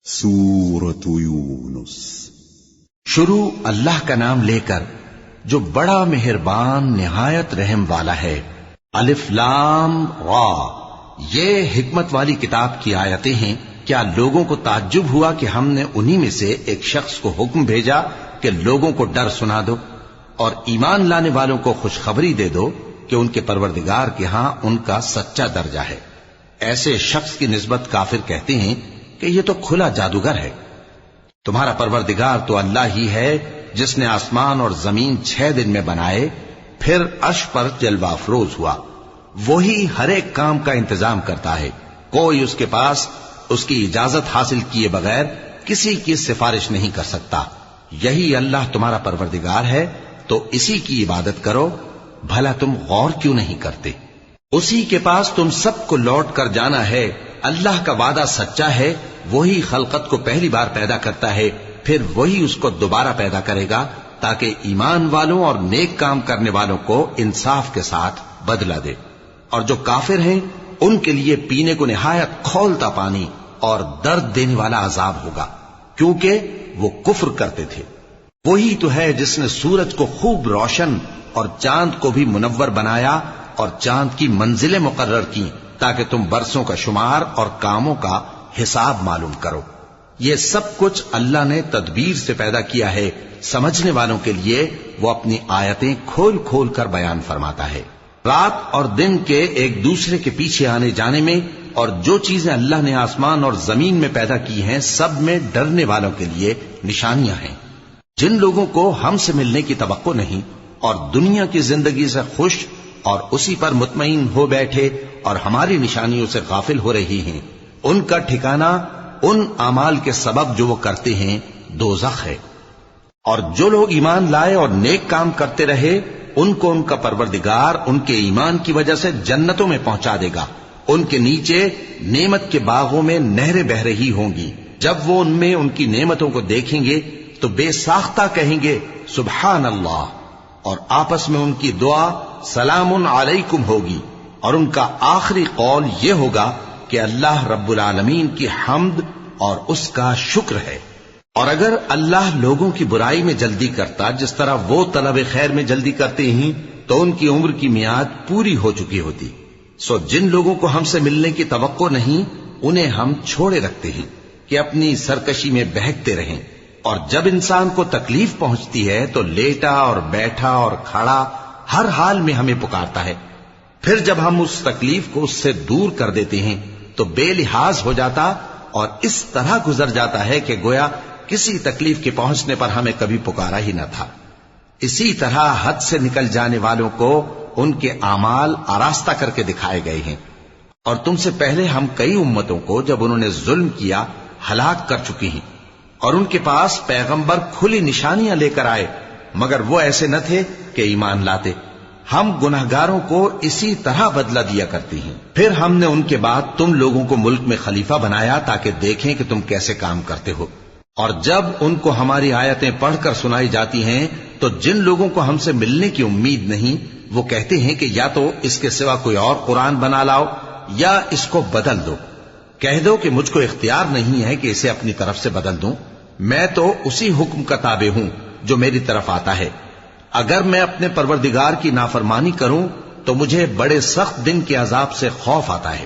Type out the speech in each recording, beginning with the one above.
سورۃ یونس۔ شروع اللہ کا نام لے کر جو بڑا مہربان نہایت رحم والا ہے۔ الف لام را، یہ حکمت والی کتاب کی آیتیں ہیں۔ کیا لوگوں کو تعجب ہوا کہ ہم نے انہی میں سے ایک شخص کو حکم بھیجا کہ لوگوں کو ڈر سنا دو اور ایمان لانے والوں کو خوشخبری دے دو کہ ان کے پروردگار کے ہاں ان کا سچا درجہ ہے۔ ایسے شخص کی نسبت کافر کہتے ہیں کہ یہ تو کھلا جادوگر ہے۔ تمہارا پروردگار تو اللہ ہی ہے جس نے آسمان اور زمین 6 دن میں بنائے، پھر عرش پر جلوہ افروز ہوا۔ وہی ہر ایک کام کا انتظام کرتا ہے، کوئی اس کے پاس اس کی اجازت حاصل کیے بغیر کسی کی سفارش نہیں کر سکتا۔ یہی اللہ تمہارا پروردگار ہے، تو اسی کی عبادت کرو۔ بھلا تم غور کیوں نہیں کرتے؟ اسی کے پاس تم سب کو لوٹ کر جانا ہے۔ اللہ کا وعدہ سچا ہے، وہی خلقت کو پہلی بار پیدا کرتا ہے، پھر وہی اس کو دوبارہ پیدا کرے گا تاکہ ایمان والوں اور نیک کام کرنے والوں کو انصاف کے ساتھ بدلہ دے۔ اور جو کافر ہیں ان کے لیے پینے کو نہایت کھولتا پانی اور درد دینے والا عذاب ہوگا، کیونکہ وہ کفر کرتے تھے۔ وہی تو ہے جس نے سورج کو خوب روشن اور چاند کو بھی منور بنایا اور چاند کی منزلیں مقرر کی تاکہ تم برسوں کا شمار اور کاموں کا حساب معلوم کرو۔ یہ سب کچھ اللہ نے تدبیر سے پیدا کیا ہے، سمجھنے والوں کے لیے وہ اپنی آیتیں کھول کھول کر بیان فرماتا ہے۔ رات اور دن کے ایک دوسرے کے پیچھے آنے جانے میں اور جو چیزیں اللہ نے آسمان اور زمین میں پیدا کی ہیں سب میں ڈرنے والوں کے لیے نشانیاں ہیں۔ جن لوگوں کو ہم سے ملنے کی توقع نہیں اور دنیا کی زندگی سے خوش اور اسی پر مطمئن ہو بیٹھے اور ہماری نشانیوں سے غافل ہو رہی ہیں، ان کا ٹھکانہ ان اعمال کے سبب جو وہ کرتے ہیں دوزخ ہے۔ اور جو لوگ ایمان لائے اور نیک کام کرتے رہے ان کو ان کا پروردگار ان کے ایمان کی وجہ سے جنتوں میں پہنچا دے گا۔ ان کے نیچے نعمت کے باغوں میں نہریں بہ رہی ہوں گی۔ جب وہ ان میں ان کی نعمتوں کو دیکھیں گے تو بے ساختہ کہیں گے سبحان اللہ، اور آپس میں ان کی دعا سلام علیکم ہوگی، اور ان کا آخری قول یہ ہوگا کہ اللہ رب العالمین کی حمد اور اس کا شکر ہے۔ اور اگر اللہ لوگوں کی برائی میں جلدی کرتا جس طرح وہ طلب خیر میں جلدی کرتے ہیں تو ان کی عمر کی میعاد پوری ہو چکی ہوتی۔ سو جن لوگوں کو ہم سے ملنے کی توقع نہیں انہیں ہم چھوڑے رکھتے ہیں کہ اپنی سرکشی میں بہکتے رہیں، اور جب انسان کو تکلیف پہنچتی ہے تو لیٹا اور بیٹھا اور کھڑا ہر حال میں ہمیں پکارتا ہے۔ پھر جب ہم اس تکلیف کو اس سے دور کر دیتے ہیں تو بے لحاظ ہو جاتا اور اس طرح گزر جاتا ہے کہ گویا کسی تکلیف کے پہنچنے پر ہمیں کبھی پکارا ہی نہ تھا۔ اسی طرح حد سے نکل جانے والوں کو ان کے اعمال آراستہ کر کے دکھائے گئے ہیں۔ اور تم سے پہلے ہم کئی امتوں کو جب انہوں نے ظلم کیا ہلاک کر چکی ہیں، اور ان کے پاس پیغمبر کھلی نشانیاں لے کر آئے مگر وہ ایسے نہ تھے کہ ایمان لاتے۔ ہم گناہگاروں کو اسی طرح بدلہ دیا کرتے ہیں۔ پھر ہم نے ان کے بعد تم لوگوں کو ملک میں خلیفہ بنایا تاکہ دیکھیں کہ تم کیسے کام کرتے ہو۔ اور جب ان کو ہماری آیتیں پڑھ کر سنائی جاتی ہیں تو جن لوگوں کو ہم سے ملنے کی امید نہیں وہ کہتے ہیں کہ یا تو اس کے سوا کوئی اور قرآن بنا لاؤ یا اس کو بدل دو۔ کہہ دو کہ مجھ کو اختیار نہیں ہے کہ اسے اپنی طرف سے بدل دوں، میں تو اسی حکم کا تابع ہوں جو میری طرف آتا ہے۔ اگر میں اپنے پروردگار کی نافرمانی کروں تو مجھے بڑے سخت دن کے عذاب سے خوف آتا ہے۔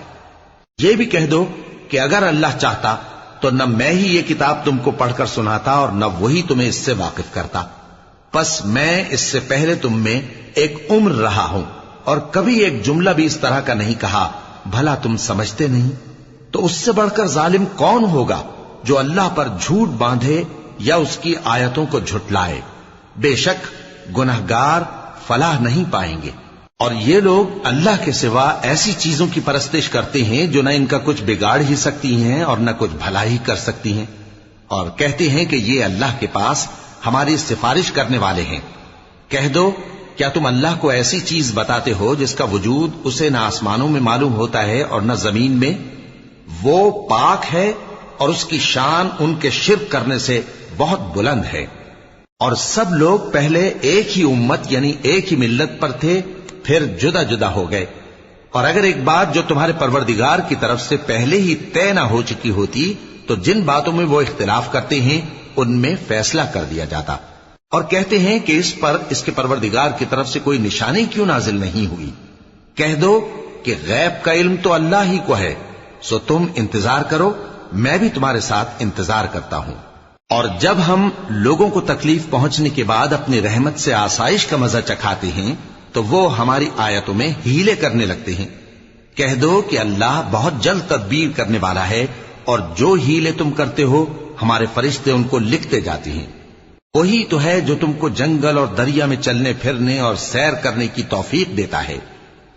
یہ بھی کہہ دو کہ اگر اللہ چاہتا تو نہ میں ہی یہ کتاب تم کو پڑھ کر سناتا اور نہ وہی تمہیں اس سے واقف کرتا۔ پس میں اس سے پہلے تم میں ایک عمر رہا ہوں اور کبھی ایک جملہ بھی اس طرح کا نہیں کہا، بھلا تم سمجھتے نہیں؟ تو اس سے بڑھ کر ظالم کون ہوگا جو اللہ پر جھوٹ باندھے یا اس کی آیتوں کو جھٹلائے؟ بے شک گناہگار فلاح نہیں پائیں گے۔ اور یہ لوگ اللہ کے سوا ایسی چیزوں کی پرستش کرتے ہیں جو نہ ان کا کچھ بگاڑ ہی سکتی ہیں اور نہ کچھ بھلا ہی کر سکتی ہیں، اور کہتے ہیں کہ یہ اللہ کے پاس ہماری سفارش کرنے والے ہیں۔ کہہ دو کیا تم اللہ کو ایسی چیز بتاتے ہو جس کا وجود اسے نہ آسمانوں میں معلوم ہوتا ہے اور نہ زمین میں؟ وہ پاک ہے اور اس کی شان ان کے شرک کرنے سے بہت بلند ہے۔ اور سب لوگ پہلے ایک ہی امت یعنی ایک ہی ملت پر تھے، پھر جدا جدا ہو گئے۔ اور اگر ایک بات جو تمہارے پروردگار کی طرف سے پہلے ہی طے نہ ہو چکی ہوتی تو جن باتوں میں وہ اختلاف کرتے ہیں ان میں فیصلہ کر دیا جاتا، اور کہتے ہیں کہ اس پر اس کے پروردگار کی طرف سے کوئی نشانی کیوں نازل نہیں ہوئی۔ کہہ دو کہ غیب کا علم تو اللہ ہی کو ہے، سو تم انتظار کرو، میں بھی تمہارے ساتھ انتظار کرتا ہوں۔ اور جب ہم لوگوں کو تکلیف پہنچنے کے بعد اپنی رحمت سے آسائش کا مزہ چکھاتے ہیں تو وہ ہماری آیتوں میں ہیلے کرنے لگتے ہیں۔ کہہ دو کہ اللہ بہت جلد تدبیر کرنے والا ہے، اور جو ہیلے تم کرتے ہو ہمارے فرشتے ان کو لکھتے جاتے ہیں۔ وہی تو ہے جو تم کو جنگل اور دریا میں چلنے پھرنے اور سیر کرنے کی توفیق دیتا ہے،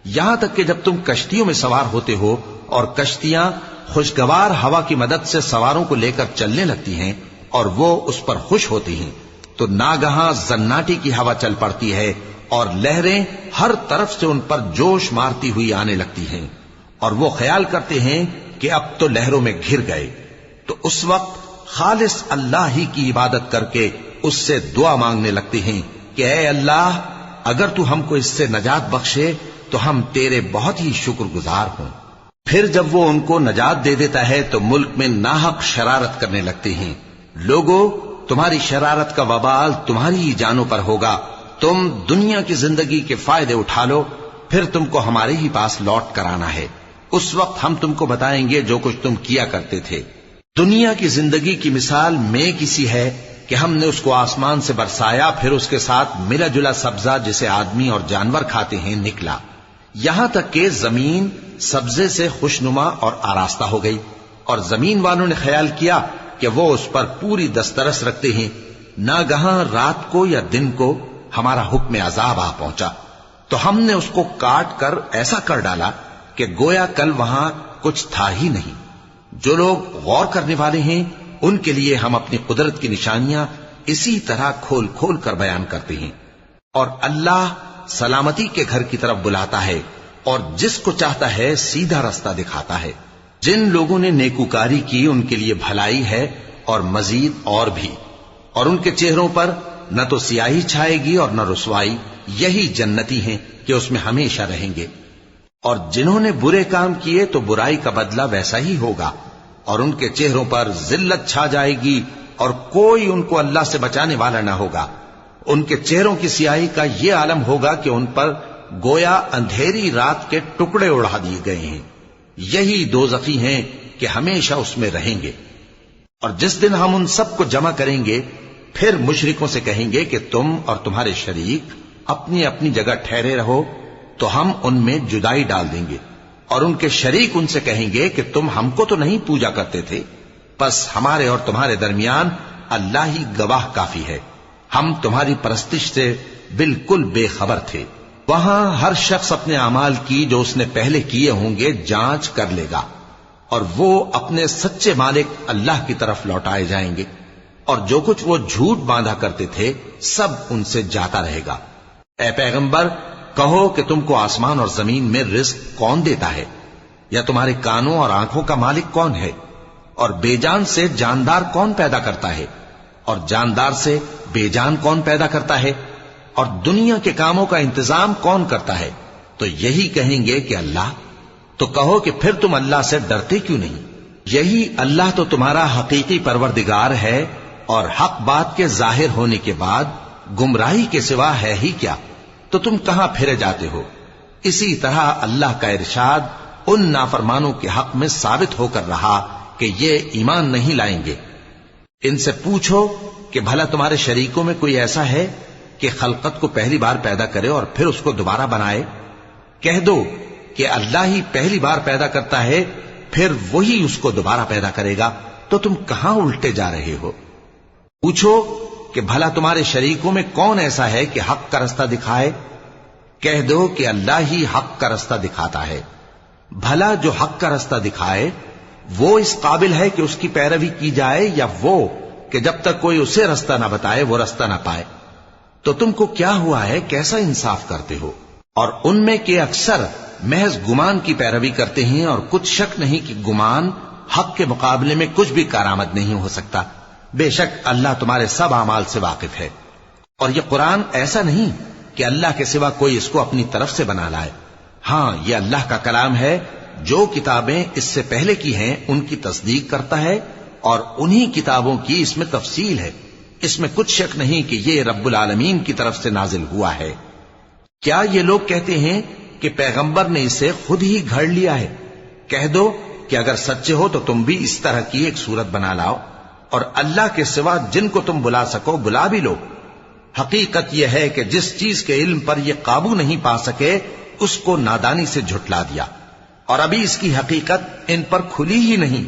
یہاں تک کہ جب تم کشتیوں میں سوار ہوتے ہو اور کشتیاں خوشگوار ہوا کی مدد سے سواروں کو لے کر چلنے لگتی ہیں اور وہ اس پر خوش ہوتی ہیں، تو ناگہاں زناٹی کی ہوا چل پڑتی ہے اور لہریں ہر طرف سے ان پر جوش مارتی ہوئی آنے لگتی ہیں، اور وہ خیال کرتے ہیں کہ اب تو لہروں میں گھر گئے۔ تو اس وقت خالص اللہ ہی کی عبادت کر کے اس سے دعا مانگنے لگتے ہیں کہ اے اللہ، اگر تو ہم کو اس سے نجات بخشے تو ہم تیرے بہت ہی شکر گزار ہوں۔ پھر جب وہ ان کو نجات دے دیتا ہے تو ملک میں ناحق شرارت کرنے لگتے ہیں۔ لوگو، تمہاری شرارت کا وبال تمہاری ہی جانوں پر ہوگا، تم دنیا کی زندگی کے فائدے اٹھا لو، پھر تم کو ہمارے ہی پاس لوٹ کر آنا ہے، اس وقت ہم تم کو بتائیں گے جو کچھ تم کیا کرتے تھے۔ دنیا کی زندگی کی مثال میں کسی ہے کہ ہم نے اس کو آسمان سے برسایا، پھر اس کے ساتھ ملا جلا سبزہ جسے آدمی اور جانور کھاتے ہیں نکلا، یہاں تک کہ زمین سبزے سے خوشنما اور آراستہ ہو گئی، اور زمین والوں نے خیال کیا کہ وہ اس پر پوری دسترس رکھتے ہیں۔ ناگہاں رات کو یا دن کو ہمارا حکم عذاب آ پہنچا تو ہم نے اس کو کاٹ کر ایسا کر ڈالا کہ گویا کل وہاں کچھ تھا ہی نہیں۔ جو لوگ غور کرنے والے ہیں ان کے لیے ہم اپنی قدرت کی نشانیاں اسی طرح کھول کھول کر بیان کرتے ہیں۔ اور اللہ سلامتی کے گھر کی طرف بلاتا ہے اور جس کو چاہتا ہے سیدھا رستہ دکھاتا ہے۔ جن لوگوں نے نیکوکاری کی ان کے لیے بھلائی ہے اور مزید اور بھی، اور ان کے چہروں پر نہ تو سیاہی چھائے گی اور نہ رسوائی، یہی جنتی ہیں کہ اس میں ہمیشہ رہیں گے۔ اور جنہوں نے برے کام کیے تو برائی کا بدلہ ویسا ہی ہوگا، اور ان کے چہروں پر ذلت چھا جائے گی اور کوئی ان کو اللہ سے بچانے والا نہ ہوگا۔ ان کے چہروں کی سیاہی کا یہ عالم ہوگا کہ ان پر گویا اندھیری رات کے ٹکڑے اڑا دیے گئے ہیں، یہی دوزخی ہیں کہ ہمیشہ اس میں رہیں گے۔ اور جس دن ہم ان سب کو جمع کریں گے پھر مشرکوں سے کہیں گے کہ تم اور تمہارے شریک اپنی اپنی جگہ ٹھہرے رہو تو ہم ان میں جدائی ڈال دیں گے، اور ان کے شریک ان سے کہیں گے کہ تم ہم کو تو نہیں پوجا کرتے تھے، بس ہمارے اور تمہارے درمیان اللہ ہی گواہ کافی ہے، ہم تمہاری پرستش سے بالکل بے خبر تھے۔ وہاں ہر شخص اپنے اعمال کی جو اس نے پہلے کیے ہوں گے جانچ کر لے گا، اور وہ اپنے سچے مالک اللہ کی طرف لوٹائے جائیں گے، اور جو کچھ وہ جھوٹ باندھا کرتے تھے سب ان سے جاتا رہے گا۔ اے پیغمبر، کہو کہ تم کو آسمان اور زمین میں رزق کون دیتا ہے، یا تمہارے کانوں اور آنکھوں کا مالک کون ہے، اور بے جان سے جاندار کون پیدا کرتا ہے، اور جاندار سے بے جان کون پیدا کرتا ہے، اور دنیا کے کاموں کا انتظام کون کرتا ہے؟ تو یہی کہیں گے کہ اللہ۔ تو کہو کہ پھر تم اللہ سے ڈرتے کیوں نہیں؟ یہی اللہ تو تمہارا حقیقی پروردگار ہے، اور حق بات کے ظاہر ہونے کے بعد گمراہی کے سوا ہے ہی کیا؟ تو تم کہاں پھرے جاتے ہو؟ اسی طرح اللہ کا ارشاد ان نافرمانوں کے حق میں ثابت ہو کر رہا کہ یہ ایمان نہیں لائیں گے۔ ان سے پوچھو کہ بھلا تمہارے شریکوں میں کوئی ایسا ہے کہ خلقت کو پہلی بار پیدا کرے اور پھر اس کو دوبارہ بنائے؟ کہہ دو کہ اللہ ہی پہلی بار پیدا کرتا ہے، پھر وہی اس کو دوبارہ پیدا کرے گا، تو تم کہاں الٹے جا رہے ہو؟ پوچھو کہ بھلا تمہارے شریکوں میں کون ایسا ہے کہ حق کا رستہ دکھائے؟ کہہ دو کہ اللہ ہی حق کا رستہ دکھاتا ہے۔ بھلا جو حق کا رستہ دکھائے وہ اس قابل ہے کہ اس کی پیروی کی جائے، یا وہ کہ جب تک کوئی اسے رستہ نہ بتائے وہ رستہ نہ پائے؟ تو تم کو کیا ہوا ہے، کیسا انصاف کرتے ہو؟ اور ان میں کے اکثر محض گمان کی پیروی کرتے ہیں، اور کچھ شک نہیں کہ گمان حق کے مقابلے میں کچھ بھی کارآمد نہیں ہو سکتا۔ بے شک اللہ تمہارے سب اعمال سے واقف ہے۔ اور یہ قرآن ایسا نہیں کہ اللہ کے سوا کوئی اس کو اپنی طرف سے بنا لائے، ہاں یہ اللہ کا کلام ہے، جو کتابیں اس سے پہلے کی ہیں ان کی تصدیق کرتا ہے، اور انہی کتابوں کی اس میں تفصیل ہے، اس میں کچھ شک نہیں کہ یہ رب العالمین کی طرف سے نازل ہوا ہے۔ کیا یہ لوگ کہتے ہیں کہ پیغمبر نے اسے خود ہی گھڑ لیا ہے؟ کہہ دو کہ اگر سچے ہو تو تم بھی اس طرح کی ایک صورت بنا لاؤ، اور اللہ کے سوا جن کو تم بلا سکو بلا بھی لو۔ حقیقت یہ ہے کہ جس چیز کے علم پر یہ قابو نہیں پا سکے اس کو نادانی سے جھٹلا دیا، اور ابھی اس کی حقیقت ان پر کھلی ہی نہیں۔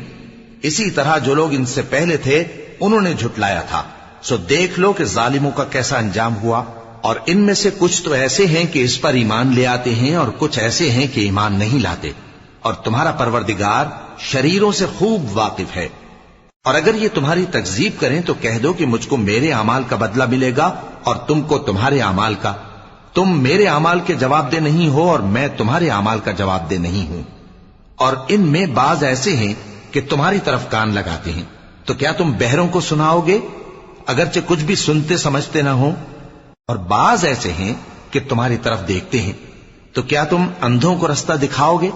اسی طرح جو لوگ ان سے پہلے تھے انہوں نے جھٹلایا تھا، سو دیکھ لو کہ ظالموں کا کیسا انجام ہوا۔ اور ان میں سے کچھ تو ایسے ہیں کہ اس پر ایمان لے آتے ہیں، اور کچھ ایسے ہیں کہ ایمان نہیں لاتے، اور تمہارا پروردگار شریروں سے خوب واقف ہے۔ اور اگر یہ تمہاری تکذیب کریں تو کہہ دو کہ مجھ کو میرے اعمال کا بدلہ ملے گا اور تم کو تمہارے اعمال کا۔ تم میرے اعمال کے جواب دہ نہیں ہو اور میں تمہارے اعمال کا جواب دہ نہیں ہوں۔ اور ان میں بعض ایسے ہیں کہ تمہاری طرف کان لگاتے ہیں، تو کیا تم بہروں کو سناؤ گے اگرچہ کچھ بھی سنتے سمجھتے نہ ہو؟ اور بعض ایسے ہیں کہ تمہاری طرف دیکھتے ہیں، تو کیا تم اندھوں کو رستہ دکھاؤ گے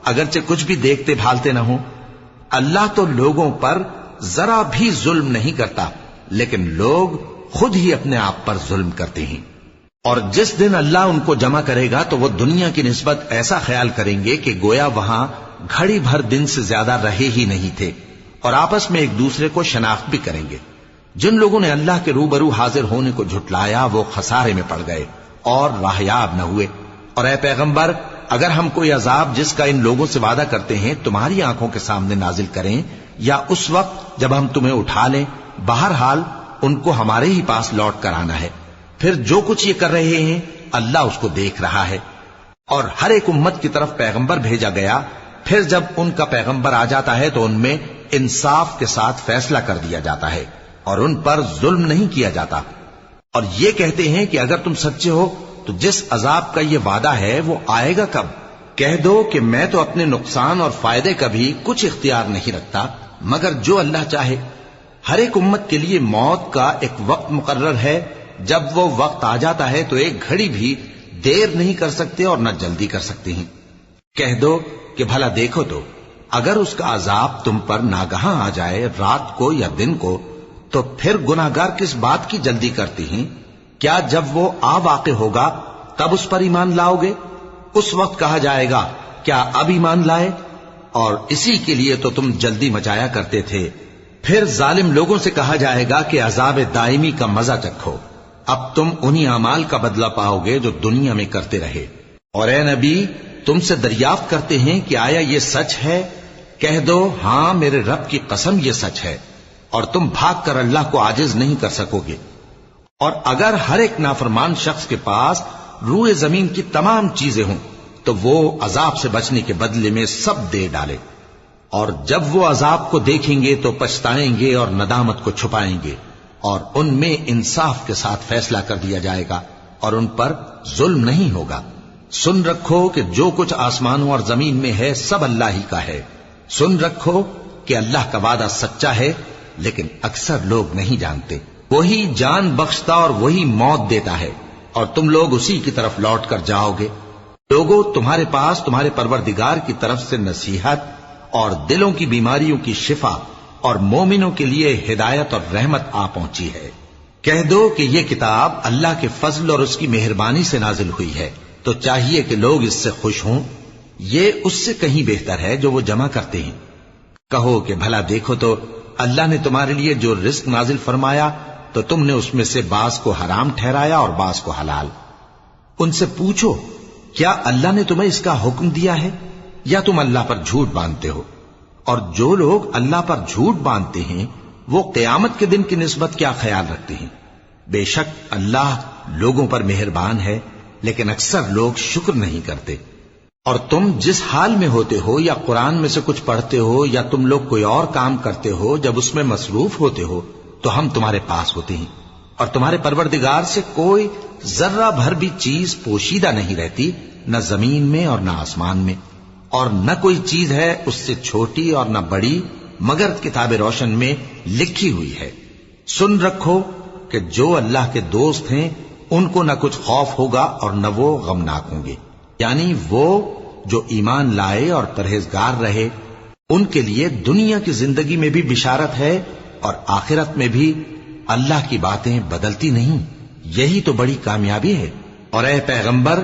اگرچہ کچھ بھی دیکھتے بھالتے نہ ہو؟ اللہ تو لوگوں پر ذرا بھی ظلم نہیں کرتا، لیکن لوگ خود ہی اپنے آپ پر ظلم کرتے ہیں۔ اور جس دن اللہ ان کو جمع کرے گا تو وہ دنیا کی نسبت ایسا خیال کریں گے کہ گویا وہاں گھڑی بھر دن سے زیادہ رہے ہی نہیں تھے، اور آپس میں ایک دوسرے کو شناخت بھی کریں گے۔ جن لوگوں نے اللہ کے روبرو حاضر ہونے کو جھٹلایا وہ خسارے میں پڑ گئے اور راہیاب نہ ہوئے۔ اور اے پیغمبر، اگر ہم کوئی عذاب جس کا ان لوگوں سے وعدہ کرتے ہیں تمہاری آنکھوں کے سامنے نازل کریں یا اس وقت جب ہم تمہیں اٹھا لیں، بہرحال ان کو ہمارے ہی پاس لوٹ کر آنا ہے۔ پھر جو کچھ یہ کر رہے ہیں اللہ اس کو دیکھ رہا ہے۔ اور ہر ایک امت کی طرف پیغمبر بھیجا گیا، پھر جب ان کا پیغمبر آ جاتا ہے تو ان میں انصاف کے ساتھ فیصلہ کر دیا جاتا ہے اور ان پر ظلم نہیں کیا جاتا۔ اور یہ کہتے ہیں کہ اگر تم سچے ہو تو جس عذاب کا یہ وعدہ ہے وہ آئے گا کب؟ کہہ دو کہ میں تو اپنے نقصان اور فائدے کا بھی کچھ اختیار نہیں رکھتا مگر جو اللہ چاہے۔ ہر ایک امت کے لیے موت کا ایک وقت مقرر ہے، جب وہ وقت آ جاتا ہے تو ایک گھڑی بھی دیر نہیں کر سکتے اور نہ جلدی کر سکتے ہیں۔ کہہ دو کہ بھلا دیکھو تو اگر اس کا عذاب تم پر ناگہاں آ جائے رات کو یا دن کو تو پھر گناہگار کس بات کی جلدی کرتے ہیں؟ کیا جب وہ آ واقع ہوگا تب اس پر ایمان لاؤ گے؟ اس وقت کہا جائے گا کیا اب ایمان لائے؟ اور اسی کے لیے تو تم جلدی مچایا کرتے تھے۔ پھر ظالم لوگوں سے کہا جائے گا کہ عذاب دائمی کا مزہ چکھو، اب تم انہی اعمال کا بدلہ پاؤ گے جو دنیا میں کرتے رہے۔ اور اے نبی، تم سے دریافت کرتے ہیں کہ آیا یہ سچ ہے؟ کہہ دو ہاں میرے رب کی قسم یہ سچ ہے، اور تم بھاگ کر اللہ کو عاجز نہیں کر سکو گے۔ اور اگر ہر ایک نافرمان شخص کے پاس روئے زمین کی تمام چیزیں ہوں تو وہ عذاب سے بچنے کے بدلے میں سب دے ڈالے، اور جب وہ عذاب کو دیکھیں گے تو پچھتائیں گے اور ندامت کو چھپائیں گے، اور ان میں انصاف کے ساتھ فیصلہ کر دیا جائے گا اور ان پر ظلم نہیں ہوگا۔ سن رکھو کہ جو کچھ آسمانوں اور زمین میں ہے سب اللہ ہی کا ہے۔ سن رکھو کہ اللہ کا وعدہ سچا ہے، لیکن اکثر لوگ نہیں جانتے۔ وہی جان بخشتا اور وہی موت دیتا ہے، اور تم لوگ اسی کی طرف لوٹ کر جاؤ گے۔ لوگوں، تمہارے پاس تمہارے پروردگار کی طرف سے نصیحت اور دلوں کی بیماریوں کی شفا اور مومنوں کے لیے ہدایت اور رحمت آ پہنچی ہے۔ کہہ دو کہ یہ کتاب اللہ کے فضل اور اس کی مہربانی سے نازل ہوئی ہے، تو چاہیے کہ لوگ اس سے خوش ہوں۔ یہ اس سے کہیں بہتر ہے جو وہ جمع کرتے ہیں۔ کہو کہ بھلا دیکھو تو اللہ نے تمہارے لیے جو رزق نازل فرمایا تو تم نے اس میں سے بعض کو حرام ٹھہرایا اور بعض کو حلال۔ ان سے پوچھو کیا اللہ نے تمہیں اس کا حکم دیا ہے یا تم اللہ پر جھوٹ باندھتے ہو؟ اور جو لوگ اللہ پر جھوٹ باندھتے ہیں وہ قیامت کے دن کی نسبت کیا خیال رکھتے ہیں؟ بے شک اللہ لوگوں پر مہربان ہے، لیکن اکثر لوگ شکر نہیں کرتے۔ اور تم جس حال میں ہوتے ہو یا قرآن میں سے کچھ پڑھتے ہو یا تم لوگ کوئی اور کام کرتے ہو، جب اس میں مصروف ہوتے ہو تو ہم تمہارے پاس ہوتے ہیں، اور تمہارے پروردگار سے کوئی ذرہ بھر بھی چیز پوشیدہ نہیں رہتی، نہ زمین میں اور نہ آسمان میں، اور نہ کوئی چیز ہے اس سے چھوٹی اور نہ بڑی مگر کتاب روشن میں لکھی ہوئی ہے۔ سن رکھو کہ جو اللہ کے دوست ہیں ان کو نہ کچھ خوف ہوگا اور نہ وہ غمناک ہوں گے، یعنی وہ جو ایمان لائے اور پرہیزگار رہے ان کے لیے دنیا کی زندگی میں بھی بشارت ہے اور آخرت میں بھی اللہ کی باتیں بدلتی نہیں. یہی تو بڑی کامیابی ہے. اور اے پیغمبر،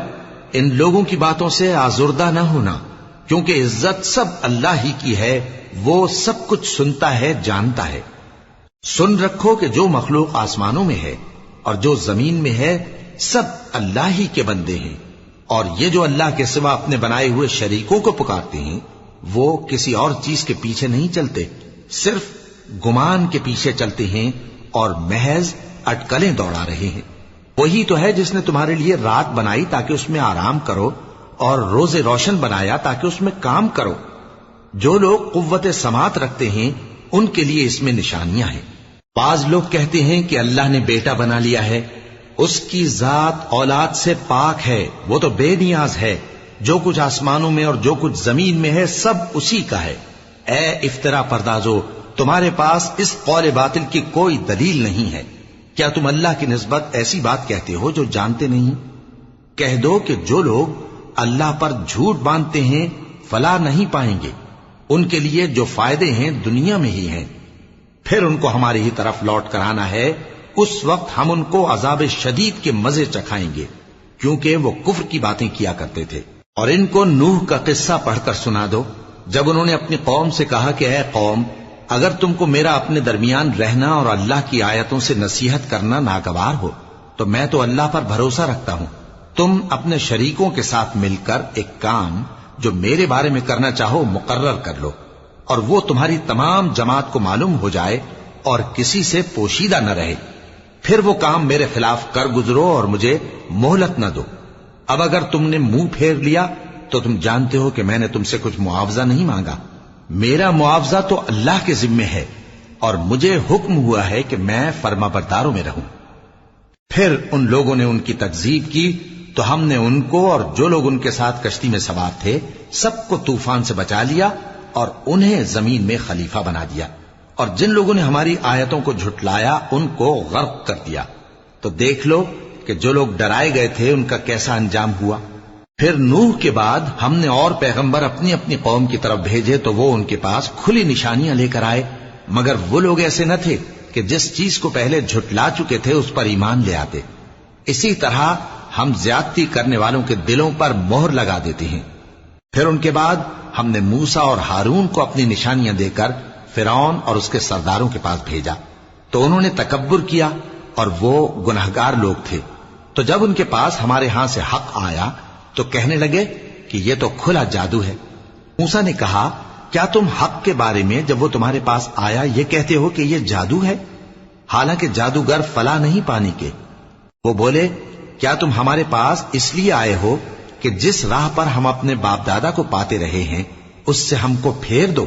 ان لوگوں کی باتوں سے آزردہ نہ ہونا، کیونکہ عزت سب اللہ ہی کی ہے. وہ سب کچھ سنتا ہے، جانتا ہے. سن رکھو کہ جو مخلوق آسمانوں میں ہے اور جو زمین میں ہے سب اللہ ہی کے بندے ہیں. اور یہ جو اللہ کے سوا اپنے بنائے ہوئے شریکوں کو پکارتے ہیں وہ کسی اور چیز کے پیچھے نہیں چلتے، صرف گمان کے پیچھے چلتے ہیں اور محض اٹکلیں دوڑا رہے ہیں. وہی تو ہے جس نے تمہارے لیے رات بنائی تاکہ اس میں آرام کرو اور روز روشن بنایا تاکہ اس میں کام کرو. جو لوگ قوت سماعت رکھتے ہیں ان کے لیے اس میں نشانیاں ہیں. بعض لوگ کہتے ہیں کہ اللہ نے بیٹا بنا لیا ہے. اس کی ذات اولاد سے پاک ہے، وہ تو بے نیاز ہے. جو کچھ آسمانوں میں اور جو کچھ زمین میں ہے سب اسی کا ہے. اے افترا پردازو، تمہارے پاس اس قول باطل کی کوئی دلیل نہیں ہے. کیا تم اللہ کی نسبت ایسی بات کہتے ہو جو جانتے نہیں؟ کہہ دو کہ جو لوگ اللہ پر جھوٹ باندھتے ہیں فلاح نہیں پائیں گے. ان کے لیے جو فائدے ہیں دنیا میں ہی ہیں، پھر ان کو ہماری ہی طرف لوٹ کر آنا ہے. اس وقت ہم ان کو عذاب شدید کے مزے چکھائیں گے، کیونکہ وہ کفر کی باتیں کیا کرتے تھے. اور ان کو نوح کا قصہ پڑھ کر سنا دو، جب انہوں نے اپنی قوم سے کہا کہ اے قوم، اگر تم کو میرا اپنے درمیان رہنا اور اللہ کی آیتوں سے نصیحت کرنا ناگوار ہو تو میں تو اللہ پر بھروسہ رکھتا ہوں. تم اپنے شریکوں کے ساتھ مل کر ایک کام جو میرے بارے میں کرنا چاہو مقرر کر لو، اور وہ تمہاری تمام جماعت کو معلوم ہو جائے اور کسی سے پوشیدہ نہ رہے. پھر وہ کام میرے خلاف کر گزرو اور مجھے مہلت نہ دو. اب اگر تم نے منہ پھیر لیا تو تم جانتے ہو کہ میں نے تم سے کچھ معاوضہ نہیں مانگا. میرا معاوضہ تو اللہ کے ذمے ہے اور مجھے حکم ہوا ہے کہ میں فرما برداروں میں رہوں. پھر ان لوگوں نے ان کی تکذیب کی تو ہم نے ان کو اور جو لوگ ان کے ساتھ کشتی میں سوار تھے سب کو طوفان سے بچا لیا اور انہیں زمین میں خلیفہ بنا دیا. اور جن لوگوں نے ہماری آیتوں کو جھٹلایا ان کو غرق کر دیا. تو دیکھ لو کہ جو لوگ ڈرائے گئے تھے ان کا کیسا انجام ہوا. پھر نوح کے بعد ہم نے اور پیغمبر اپنی اپنی قوم کی طرف بھیجے تو وہ ان کے پاس کھلی نشانیاں لے کر آئے، مگر وہ لوگ ایسے نہ تھے کہ جس چیز کو پہلے جھٹلا چکے تھے اس پر ایمان لے آتے. اسی طرح ہم زیادتی کرنے والوں کے دلوں پر مہر لگا دیتے ہیں. پھر ان کے بعد ہم نے موسیٰ اور ہارون کو اپنی نشانیاں دے کر فرعون اور اس کے سرداروں کے پاس بھیجا تو انہوں نے تکبر کیا اور وہ گناہگار لوگ تھے. تو جب ان کے پاس ہمارے ہاں سے حق آیا تو کہنے لگے کہ یہ تو کھلا جادو ہے. موسیٰ نے کہا کیا تم حق کے بارے میں جب وہ تمہارے پاس آیا یہ کہتے ہو کہ یہ جادو ہے، حالانکہ جادوگر فلاح نہیں پانے کے؟ وہ بولے کیا تم ہمارے پاس اس لیے آئے ہو کہ جس راہ پر ہم اپنے باپ دادا کو پاتے رہے ہیں اس سے ہم کو پھیر دو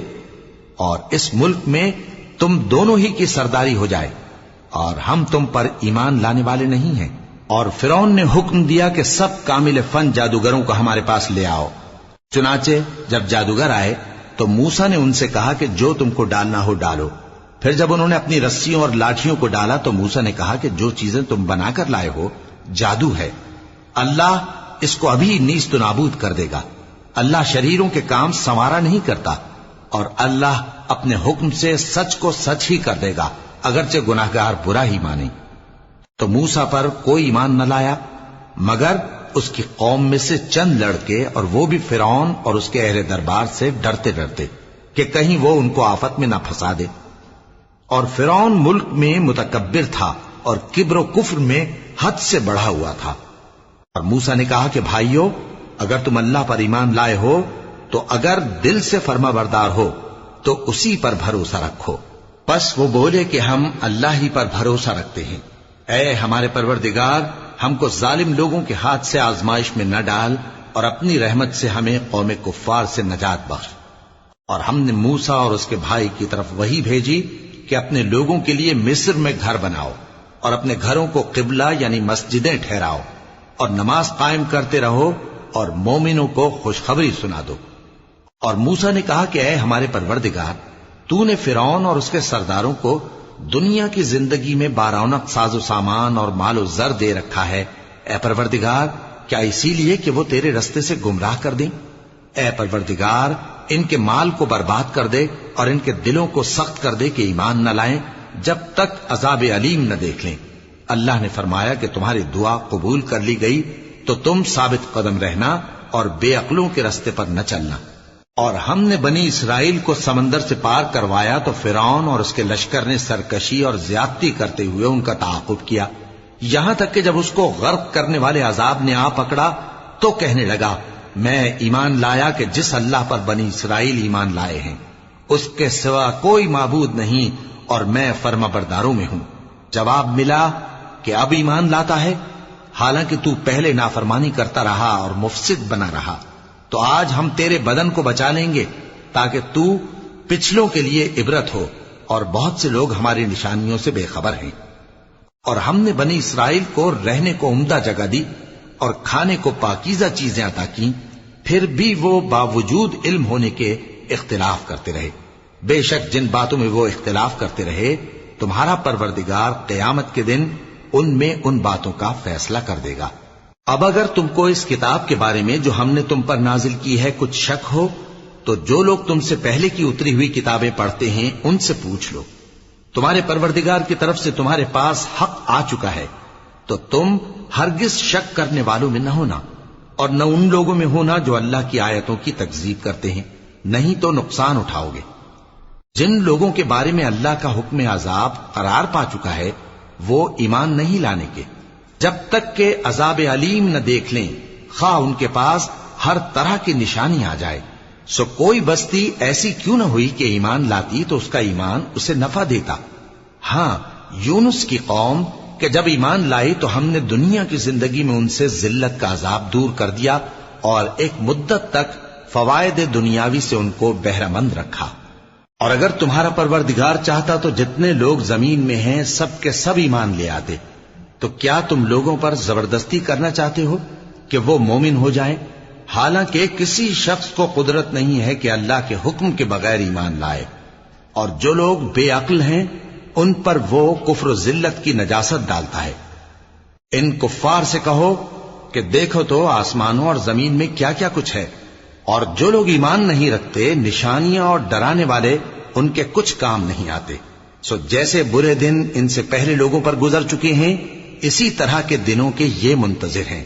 اور اس ملک میں تم دونوں ہی کی سرداری ہو جائے، اور ہم تم پر ایمان لانے والے نہیں ہیں. اور فرعون نے حکم دیا کہ سب کامل فن جادوگروں کو ہمارے پاس لے آؤ. چنانچہ جب جادوگر آئے تو موسیٰ نے ان سے کہا کہ جو تم کو ڈالنا ہو ڈالو. پھر جب انہوں نے اپنی رسیوں اور لاٹھیوں کو ڈالا تو موسیٰ نے کہا کہ جو چیزیں تم بنا کر لائے ہو جادو ہے، اللہ اس کو ابھی نیست و نابود کر دے گا. اللہ شریروں کے کام سنوارا نہیں کرتا، اور اللہ اپنے حکم سے سچ کو سچ ہی کر دے گا اگرچہ گناہگار برا ہی مانے. تو موسیٰ پر کوئی ایمان نہ لایا مگر اس کی قوم میں سے چند لڑکے، اور وہ بھی فرعون اور اس کے اہل دربار سے ڈرتے ڈرتے کہ کہیں وہ ان کو آفت میں نہ پھنسا دے. اور فرعون ملک میں متکبر تھا اور کبر و کفر میں حد سے بڑھا ہوا تھا. اور موسیٰ نے کہا کہ بھائیو، اگر تم اللہ پر ایمان لائے ہو تو اگر دل سے فرما بردار ہو تو اسی پر بھروسہ رکھو. پس وہ بولے کہ ہم اللہ ہی پر بھروسہ رکھتے ہیں. اے ہمارے پروردگار، ہم کو ظالم لوگوں کے ہاتھ سے آزمائش میں نہ ڈال اور اپنی رحمت سے ہمیں قوم کفار سے نجات بخش. اور ہم نے موسیٰ اور اس کے بھائی کی طرف وحی بھیجی کہ اپنے لوگوں کے لیے مصر میں گھر بناؤ اور اپنے گھروں کو قبلہ یعنی مسجدیں ٹھہراؤ اور نماز قائم کرتے رہو اور مومنوں کو خوشخبری سنا دو. اور موسیٰ نے کہا کہ اے ہمارے پروردگار، تو نے فرعون اور اس کے سرداروں کو دنیا کی زندگی میں بارونق ساز و سامان اور مال و زر دے رکھا ہے. اے پروردگار، کیا اسی لیے کہ وہ تیرے رستے سے گمراہ کر دیں؟ اے پروردگار، ان کے مال کو برباد کر دے اور ان کے دلوں کو سخت کر دے کہ ایمان نہ لائیں جب تک عذاب علیم نہ دیکھ لیں۔ اللہ نے فرمایا کہ تمہاری دعا قبول کر لی گئی تو تم ثابت قدم رہنا اور بے عقلوں کے راستے پر نہ چلنا۔ اور ہم نے بنی اسرائیل کو سمندر سے پار کروایا تو فرعون اور اس کے لشکر نے سرکشی اور زیادتی کرتے ہوئے ان کا تعاقب کیا، یہاں تک کہ جب اس کو غرق کرنے والے عذاب نے آ پکڑا تو کہنے لگا میں ایمان لایا کہ جس اللہ پر بنی اسرائیل ایمان لائے ہیں اس کے سوا کوئی معبود نہیں اور میں فرما برداروں میں ہوں۔ جواب ملا کہ اب ایمان لاتا ہے حالانکہ تو پہلے نافرمانی کرتا رہا اور مفسد بنا رہا، تو آج ہم تیرے بدن کو بچا لیں گے تاکہ تو پچھلوں کے لیے عبرت ہو، اور بہت سے لوگ ہماری نشانیوں سے بے خبر ہیں۔ اور ہم نے بنی اسرائیل کو رہنے کو عمدہ جگہ دی اور کھانے کو پاکیزہ چیزیں عطا کی، پھر بھی وہ باوجود علم ہونے کے اختلاف کرتے رہے۔ بے شک جن باتوں میں وہ اختلاف کرتے رہے تمہارا پروردگار قیامت کے دن ان میں ان باتوں کا فیصلہ کر دے گا۔ اب اگر تم کو اس کتاب کے بارے میں جو ہم نے تم پر نازل کی ہے کچھ شک ہو تو جو لوگ تم سے پہلے کی اتری ہوئی کتابیں پڑھتے ہیں ان سے پوچھ لو، تمہارے پروردگار کی طرف سے تمہارے پاس حق آ چکا ہے تو تم ہرگز شک کرنے والوں میں نہ ہونا، اور نہ ان لوگوں میں ہونا جو اللہ کی آیتوں کی تکذیب کرتے ہیں، نہیں تو نقصان اٹھاؤ گے۔ جن لوگوں کے بارے میں اللہ کا حکم عذاب قرار پا چکا ہے وہ ایمان نہیں لانے کے جب تک کہ عذاب علیم نہ دیکھ لیں، خواہ ان کے پاس ہر طرح کی نشانی آ جائے۔ سو کوئی بستی ایسی کیوں نہ ہوئی کہ ایمان لاتی تو اس کا ایمان اسے نفع دیتا۔ ہاں، یونس کی قوم کہ جب ایمان لائی تو ہم نے دنیا کی زندگی میں ان سے ذلت کا عذاب دور کر دیا اور ایک مدت تک فوائد دنیاوی سے ان کو بہرہ مند رکھا۔ اور اگر تمہارا پروردگار چاہتا تو جتنے لوگ زمین میں ہیں سب کے سب ایمان لے آتے، تو کیا تم لوگوں پر زبردستی کرنا چاہتے ہو کہ وہ مومن ہو جائیں؟ حالانکہ کسی شخص کو قدرت نہیں ہے کہ اللہ کے حکم کے بغیر ایمان لائے، اور جو لوگ بے عقل ہیں ان پر وہ کفر و ذلت کی نجاست ڈالتا ہے۔ ان کفار سے کہو کہ دیکھو تو آسمانوں اور زمین میں کیا کیا کچھ ہے، اور جو لوگ ایمان نہیں رکھتے نشانیاں اور ڈرانے والے ان کے کچھ کام نہیں آتے۔ سو جیسے برے دن ان سے پہلے لوگوں پر گزر چکے ہیں اسی طرح کے دنوں کے یہ منتظر ہیں۔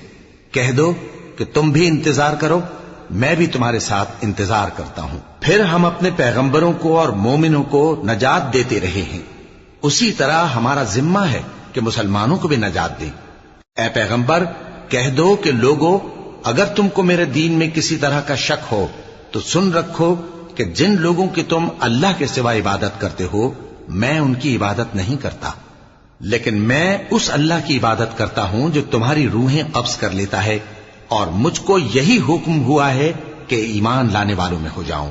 کہہ دو کہ تم بھی انتظار کرو، میں بھی تمہارے ساتھ انتظار کرتا ہوں۔ پھر ہم اپنے پیغمبروں کو اور مومنوں کو نجات دیتے رہے ہیں، اسی طرح ہمارا ذمہ ہے کہ مسلمانوں کو بھی نجات دیں۔ اے پیغمبر کہہ دو کہ لوگو اگر تم کو میرے دین میں کسی طرح کا شک ہو تو سن رکھو کہ جن لوگوں کی تم اللہ کے سوا عبادت کرتے ہو میں ان کی عبادت نہیں کرتا، لیکن میں اس اللہ کی عبادت کرتا ہوں جو تمہاری روحیں قبض کر لیتا ہے، اور مجھ کو یہی حکم ہوا ہے کہ ایمان لانے والوں میں ہو جاؤں،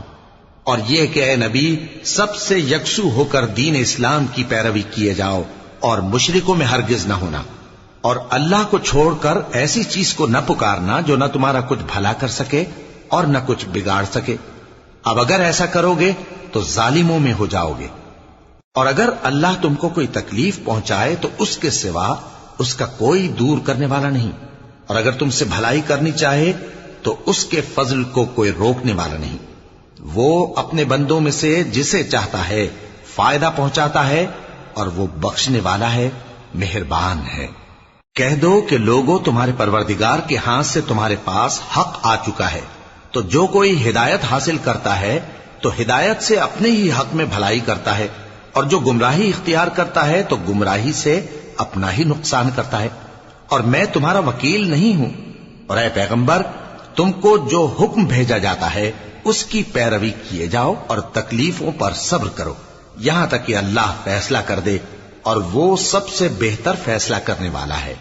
اور یہ کہ اے نبی سب سے یکسو ہو کر دین اسلام کی پیروی کیے جاؤ اور مشرکوں میں ہرگز نہ ہونا، اور اللہ کو چھوڑ کر ایسی چیز کو نہ پکارنا جو نہ تمہارا کچھ بھلا کر سکے اور نہ کچھ بگاڑ سکے۔ اب اگر ایسا کرو گے تو ظالموں میں ہو جاؤ گے، اور اگر اللہ تم کو کوئی تکلیف پہنچائے تو اس کے سوا اس کا کوئی دور کرنے والا نہیں، اور اگر تم سے بھلائی کرنی چاہے تو اس کے فضل کو کوئی روکنے والا نہیں۔ وہ اپنے بندوں میں سے جسے چاہتا ہے فائدہ پہنچاتا ہے، اور وہ بخشنے والا ہے، مہربان ہے۔ کہہ دو کہ لوگوں تمہارے پروردگار کے ہاتھ سے تمہارے پاس حق آ چکا ہے، تو جو کوئی ہدایت حاصل کرتا ہے تو ہدایت سے اپنے ہی حق میں بھلائی کرتا ہے، اور جو گمراہی اختیار کرتا ہے تو گمراہی سے اپنا ہی نقصان کرتا ہے، اور میں تمہارا وکیل نہیں ہوں۔ اور اے پیغمبر تم کو جو حکم بھیجا جاتا ہے اس کی پیروی کیے جاؤ اور تکلیفوں پر صبر کرو یہاں تک کہ اللہ فیصلہ کر دے، اور وہ سب سے بہتر فیصلہ کرنے والا ہے۔